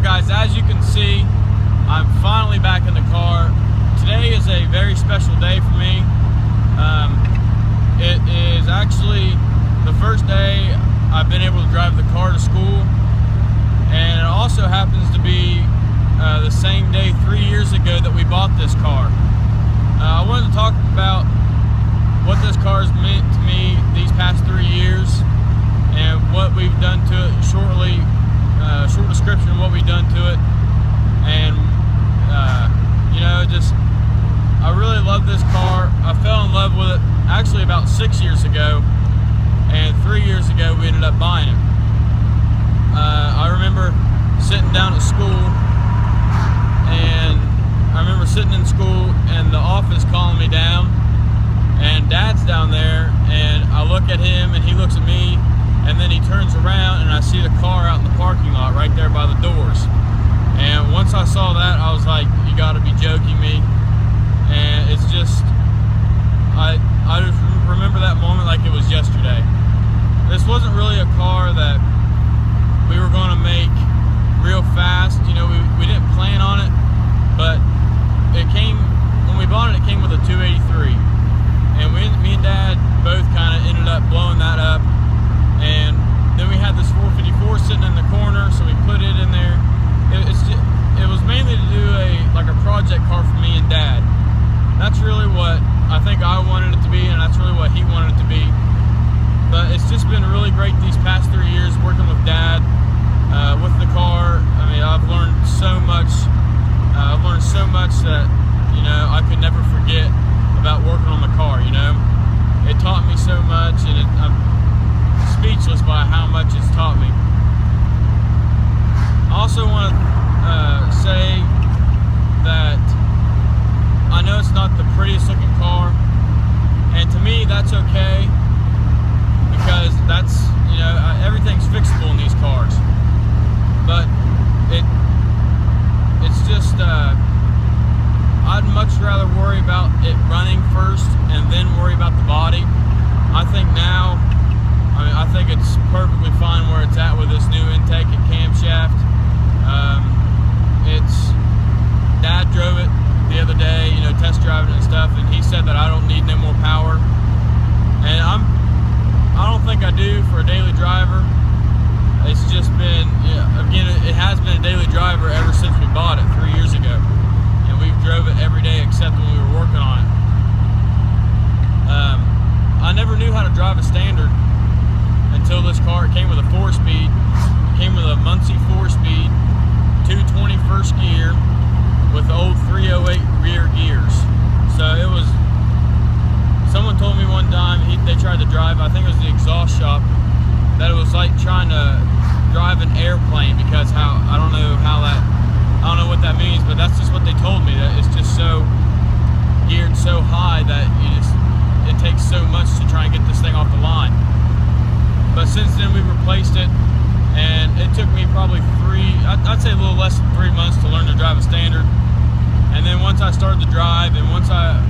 guys, as you can see, I'm finally back in the car. Today is a very special day for me. It is actually the first day I've been able to drive the car to school, and it also happens to be the same day 3 years ago that we bought this car. I wanted to talk about what this car has meant to me these past 3 years and what we've done to it shortly. Short description of what we've done to it, and I really love this car. I fell in love with it actually about 6 years ago, and 3 years ago we ended up buying it. I remember sitting down at school, and I remember sitting in school and the office calling me down, and Dad's down there, and I look at him and he looks at me, and then he turns around and I see the car out in the parking lot right there by the doors. And once I saw that, I was like, you gotta be joking me. And it's just, I just remember that moment like it was yesterday. This wasn't really a car that we were gonna make real fast. You know, we didn't plan on it, but it came, when we bought it, it came with a 283. And me and Dad both kind of ended up blowing that up. And then we had this 454 sitting in the corner, so we put it in there. It was mainly to do a project car for me and Dad. That's really what I think I wanted it to be, and that's really what he wanted it to be. But it's just been really great these past 3 years working with Dad with the car. I mean, I've learned so much. I've learned so much that I could never forget about working on the car. It taught me so much, and I'm speechless by how much it's taught me. I also want to say that I know it's not the prettiest looking car, and to me that's okay, because that's, everything's fixable in these cars. But it's just I'd much rather worry about it running first and then worry about the body. I think now, I think it's perfectly fine where it's at with this new intake and camshaft. Dad drove it the other day, test driving it and stuff, and he said that I don't need no more power. And I don't think I do for a daily driver. It's just been, again, it has been a daily driver ever since we bought it 3 years ago. And we've drove it every day except when we were working on it. I never knew how to drive a standard until this car. It came with a 4-speed. It came with a Muncie 4-speed, 220 first gear with the old 308 rear gears. So it was, someone told me one time they tried to drive, I think it was the exhaust shop, that it was like trying to drive an airplane, because I don't know what that means, but that's just what they told me, that it's just so geared so high that it takes so much to try and get this thing off the line. But since then we've replaced it, and it took me probably I'd say a little less than 3 months to learn to drive a standard. And then once I started to drive, and once I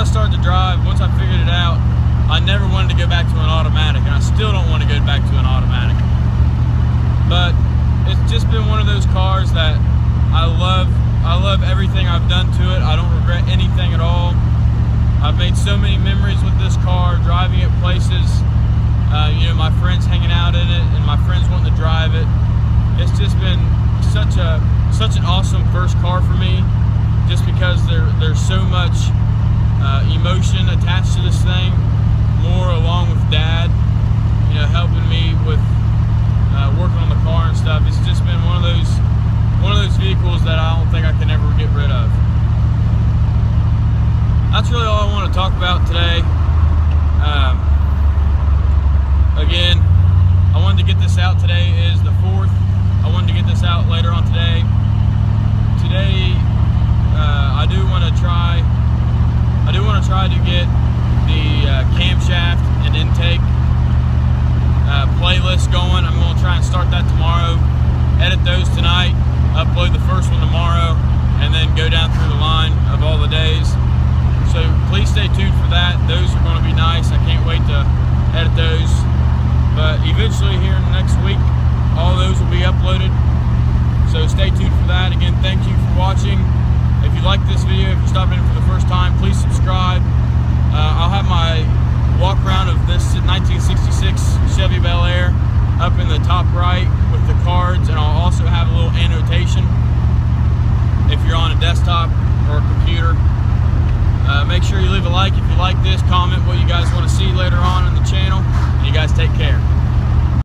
started to drive, once I figured it out, I never wanted to go back to an automatic, and I still don't want to go back to an automatic. But it's just been one of those cars that I love. I love everything I've done to it. I don't regret anything at all. I've made so many memories with this car, driving it places. My friends hanging out in it, and my friends wanting to drive it. It's just been such an awesome first car for me, just because there's so much emotion attached to this thing, more along with Dad, helping me with working on the car and stuff. It's just been one of those vehicles that I don't think I can ever get rid of. That's really all I want to talk about today. Again, I wanted to get this out. Today is the 4th. I wanted to get this out later on today. Today, I do want to try to get the camshaft and intake playlist going. I'm going to try and start that tomorrow, edit those tonight, upload the first one tomorrow, and then go down through the line of all the days. So please stay tuned for that. Those are going to be nice. I can't wait to edit those. But eventually here in the next week, all those will be uploaded. So stay tuned for that. Again, thank you for watching. If you like this video, if you're stopping in for the first time, please subscribe. I'll have my walk around of this 1966 Chevy Bel Air up in the top right with the cards, and I'll also have a little annotation if you're on a desktop or a computer. Make sure you leave a like if you like this, comment what you guys want to see later on in the channel, and you guys take care.